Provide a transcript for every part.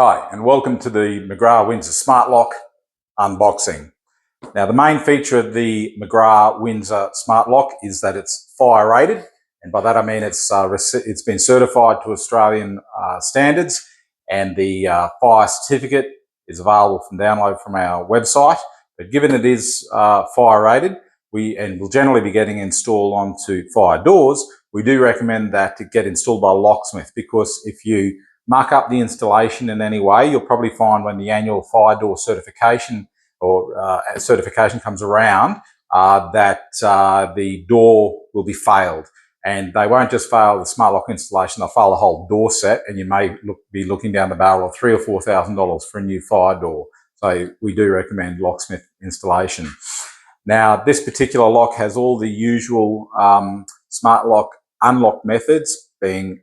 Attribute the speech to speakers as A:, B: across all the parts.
A: Hi, and welcome to the McGrath Windsor Smart Lock unboxing. Now, the main feature of the McGrath Windsor Smart Lock is that it's fire rated, and by that I mean it's been certified to Australian standards, and the fire certificate is available from download from our website. But given it is fire rated, will generally be getting installed onto fire doors, we do recommend that to get installed by a locksmith, because if you muck up the installation in any way, you'll probably find when the annual fire door certification certification comes around that the door will be failed. And they won't just fail the smart lock installation, they'll fail the whole door set, and you may be looking down the barrel of $3,000 or $4,000 for a new fire door. So we do recommend locksmith installation. Now, this particular lock has all the usual smart lock unlock methods, being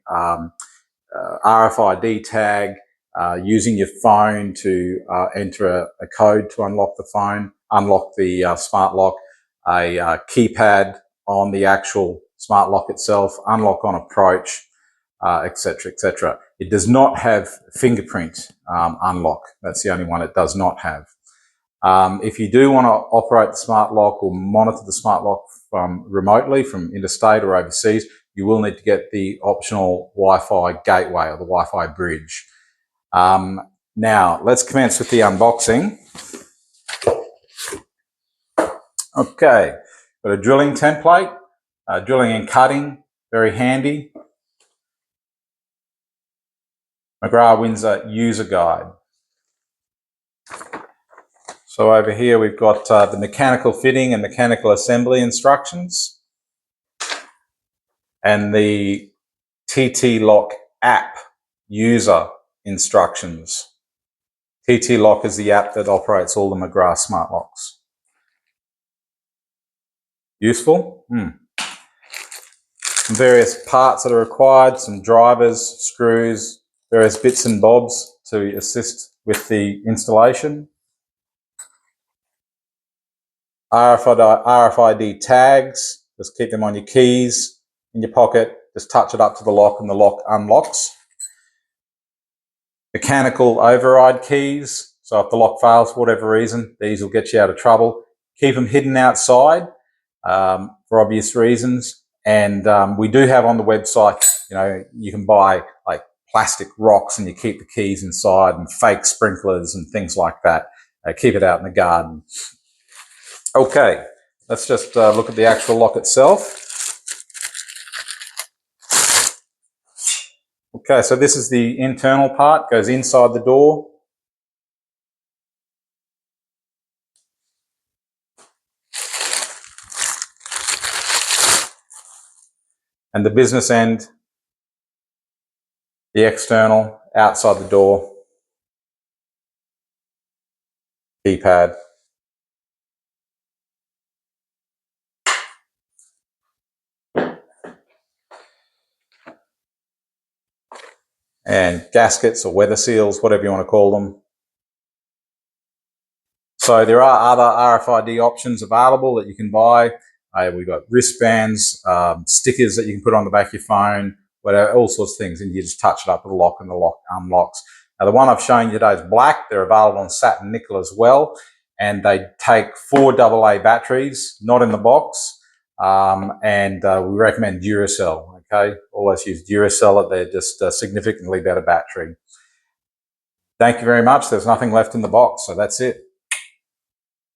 A: RFID tag, using your phone to enter a code to unlock the phone, unlock the smart lock, a keypad on the actual smart lock itself, unlock on approach, etc., etc. It does not have fingerprint unlock. That's the only one it does not have. If you do want to operate the smart lock or monitor the smart lock remotely from interstate or overseas, you will need to get the optional Wi-Fi gateway or the Wi-Fi bridge. Now, let's commence with the unboxing. Okay, got a drilling template, drilling and cutting, very handy. McGrath Windsor user guide. So over here we've got the mechanical fitting and mechanical assembly instructions, and the TT Lock app user instructions. TT Lock is the app that operates all the McGrath smart locks. Useful? Some various parts that are required, some drivers, screws, various bits and bobs to assist with the installation. RFID tags, just keep them on your keys, in your pocket, just touch it up to the lock and the lock unlocks. Mechanical override keys, so if the lock fails for whatever reason, these will get you out of trouble. Keep them hidden outside for obvious reasons. And we do have on the website, you can buy like plastic rocks and you keep the keys inside, and fake sprinklers and things like that. Keep it out in the garden. Okay, let's just look at the actual lock itself. Okay, so this is the internal part, goes inside the door. And the business end, the external, outside the door, keypad. And gaskets or weather seals, whatever you want to call them. So there are other RFID options available that you can buy. We've got wristbands, stickers that you can put on the back of your phone, whatever, all sorts of things, and you just touch it up with the lock and the lock unlocks. Now, the one I've shown you today is black. They're available on satin nickel as well, and they take 4 AA batteries, not in the box, and we recommend Duracell. Okay, always use Duracell. They're just a significantly better battery. Thank you very much. There's nothing left in the box, so that's it.